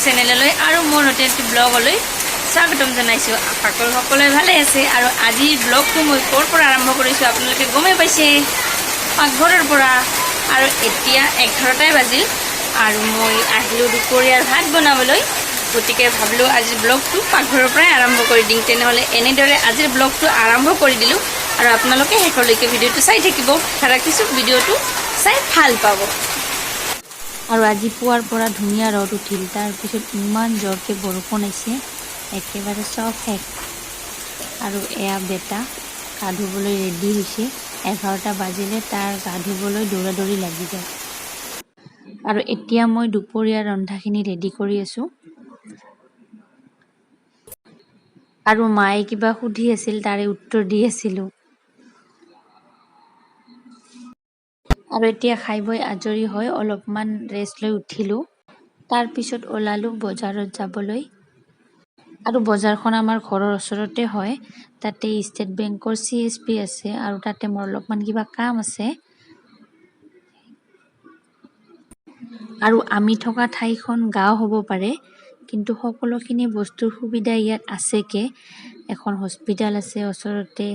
চেনেললৈ আৰু মোৰ নতুন এটি ব্লগলৈ স্বাগতম জনাইছোঁ। আশা কৰোঁ সকলোৱে ভালে আছে। আৰু আজিৰ ব্লগটো মই ক'ৰ পৰা আৰম্ভ কৰিছোঁ আপোনালোকে গমেই পাইছে, পাকঘৰৰ পৰা। আৰু এতিয়া 11টাই বাজিল আৰু মই আহিলোঁ দুপৰীয়াৰ ভাত বনাবলৈ। গতিকে ভাবিলোঁ আজিৰ ব্লগটো পাকঘৰৰ পৰাই আৰম্ভ কৰি দিম। তেনেহ'লে এনেদৰে আজিৰ ব্লগটো আৰম্ভ কৰি দিলোঁ আৰু আপোনালোকে শেষলৈকে ভিডিঅ'টো চাই থাকিব। আশা ৰাখিছোঁ ভিডিঅ'টো চাই ভাল পাব। আৰু আজি পুৱাৰ পৰা ধুনীয়া ৰ'দ উঠিল, তাৰপিছত ইমান জোৰকৈ বৰষুণ আহিছে, একেবাৰে চব শেষ। আৰু এয়া বেটা গা ধুবলৈ ৰেডি হৈছে। 11টা বাজিলে তাৰ গা ধুবলৈ দৌৰা-দৌৰি লাগি যায়। আৰু এতিয়া মই দুপৰীয়া ৰন্ধাখিনি ৰেডি কৰি আছোঁ। আৰু মায়ে কিবা সুধি আছিল, তাৰে উত্তৰ দি আছিলোঁ। আৰু এতিয়া খাই বৈ আজৰি হৈ অলপমান ৰেষ্ট লৈ উঠিলোঁ। তাৰপিছত ওলালোঁ বজাৰত যাবলৈ। আৰু বজাৰখন আমাৰ ঘৰৰ ওচৰতে হয়। তাতে ষ্টেট বেংকৰ CSP আছে আৰু তাতে মোৰ অলপমান কিবা কাম আছে। আৰু আমি থকা ঠাইখন গাঁও হ'ব পাৰে, কিন্তু সকলোখিনি বস্তুৰ সুবিধা ইয়াত আছেকে। এখন হস্পিটেল আছে ওচৰতে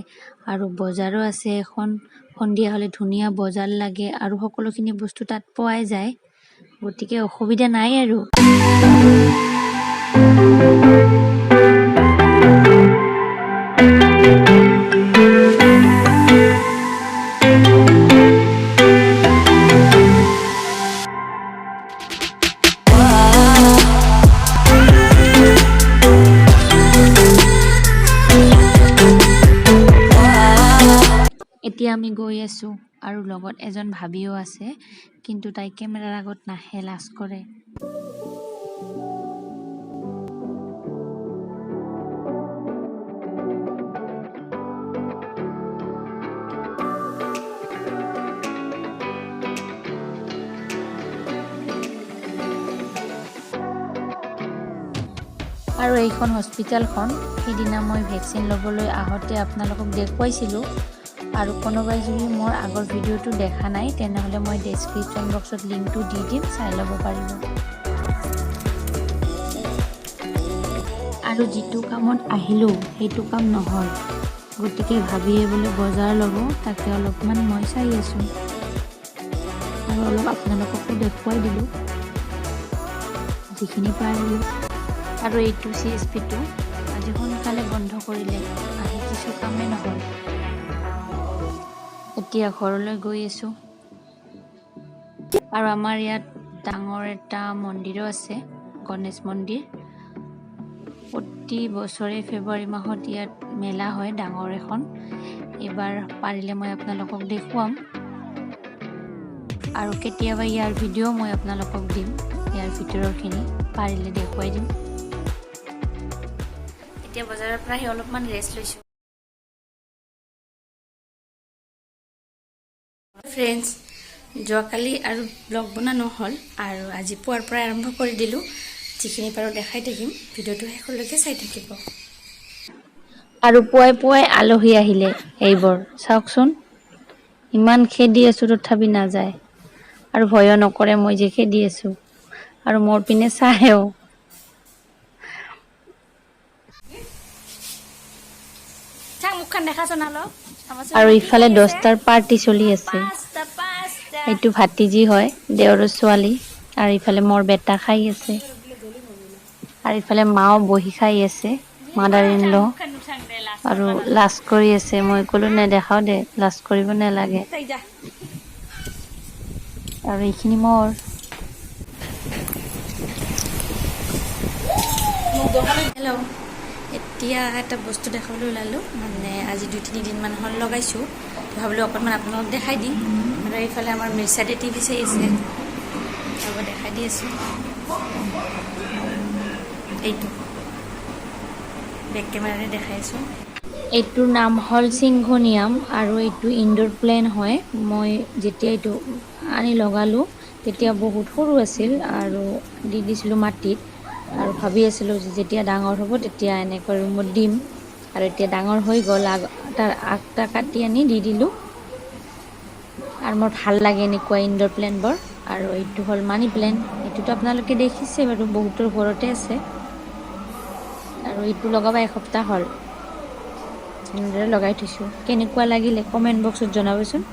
আৰু বজাৰো আছে এখন। সন্ধিয়া হ'লে ধুনীয়া বজাৰ লাগে আৰু সকলোখিনি বস্তু তাত পোৱাই যায়। গতিকে অসুবিধা নাই আৰু। এতিয়া আমি গৈ আছোঁ আৰু লগত এজন ভাবিও আছে, কিন্তু তাই কেমেৰাৰ আগত নাহে, লাজ কৰে। আৰু এইখন হস্পিটেলখন সেইদিনা মই ভেকচিন ল'বলৈ আহোঁতে আপোনালোকক দেখুৱাইছিলোঁ। আৰু কোনোবাই যদি মোৰ আগৰ ভিডিঅ'টো দেখা নাই, তেনেহ'লে মই ডেছক্ৰিপশ্যন বক্সত লিংকটো দি দিম, চাই ল'ব পাৰিব। আৰু যিটো কামত আহিলোঁ সেইটো কাম নহ'ল, গতিকে ভাবিয়ে বোলে বজাৰ ল'ব, তাকে অলপমান মই চাই আছোঁ আৰু অলপ আপোনালোককো দেখুৱাই দিলোঁ যিখিনি পাৰিলোঁ। আৰু এইটো CSPটো আজি সোনকালে বন্ধ কৰিলে, আহি কিছু কামেই নহ'ল। এতিয়া ঘৰলৈ গৈ আছোঁ। আৰু আমাৰ ইয়াত ডাঙৰ এটা মন্দিৰো আছে, গণেশ মন্দিৰ। প্ৰতি বছৰে ফেব্ৰুৱাৰী মাহত ইয়াত মেলা হয় ডাঙৰ এখন। এইবাৰ পাৰিলে মই আপোনালোকক দেখুৱাম আৰু কেতিয়াবা ইয়াৰ ভিডিঅ' মই আপোনালোকক দিম, ইয়াৰ ভিতৰৰখিনি পাৰিলে দেখুৱাই দিম। এতিয়া বজাৰৰ পৰা আহি অলপমান ৰেষ্ট লৈছোঁ। ফ্ৰেণ্ডছ, যোৱাকালি আৰু ব্লগ বনোৱা নহ'ল আৰু আজি পুৱাৰ পৰা আৰম্ভ কৰি দিলোঁ। যিখিনি পাৰোঁ দেখাই থাকিম, ভিডিঅ'টো শেষলৈকে চাই থাকিব। আৰু পুৱাই পুৱাই আলহী আহিলে, এইবোৰ চাওকচোন, ইমান খেদি আছোঁ তথাপি নাযায় আৰু ভয়ো নকৰে মই যে খেদি আছোঁ। আৰু মোৰ পিনে চাহেও। আৰু ইফালে 10টাৰ পাৰ্টি চলি আছে। এইটো ভাতিজি হয়, দেওৰৰ ছোৱালী। আৰু ইফালে মোৰ বেটা খাই আছে আৰু ইফালে মাও বহি খাই আছে, মাদাৰ ইন ল। আৰু লাজ কৰি আছে, মই ক'লো নেদেখাও দে, লাজ কৰিব নালাগে। আৰু এইখিনি মোৰ। হেল্ল', এতিয়া এটা বস্তু দেখাবলৈ ওলালোঁ, মানে আজি 2-3 দিনমান হ'ল লগাইছোঁ, ভাবিলোঁ অকণমান আপোনালোকক দেখাই দিম। আৰু এইফালে আমাৰ মিৰ্চাতে টিভি চাই আছে, আৰু দেখাই দি আছোঁ। এইটো বেক কেমেৰাৰে দেখাই আছোঁ। এইটোৰ নাম হ'ল সিংঘনিয়াম আৰু এইটো ইনডোৰ প্লেন হয়। মই যেতিয়া এইটো আনি লগালোঁ তেতিয়া বহুত সৰু আছিল আৰু দি দিছিলোঁ মাটিত, আৰু ভাবি আছিলোঁ যে যেতিয়া ডাঙৰ হ'ব তেতিয়া এনেকৈ ৰুমত দিম। আৰু এতিয়া ডাঙৰ হৈ গ'ল, তাৰ আগটা কাটি আনি দি দিলোঁ। আৰু মোৰ ভাল লাগে এনেকুৱা ইনডোৰ প্লেনবোৰ। আৰু এইটো হ'ল মানি প্লেন, এইটোতো আপোনালোকে দেখিছে বাৰু, বহুতৰ ঘৰতে আছে। আৰু এইটো লগাব এসপ্তাহ হ'ল, এনেদৰে লগাই থৈছোঁ। কেনেকুৱা লাগিলে কমেণ্ট বক্সত জনাবচোন।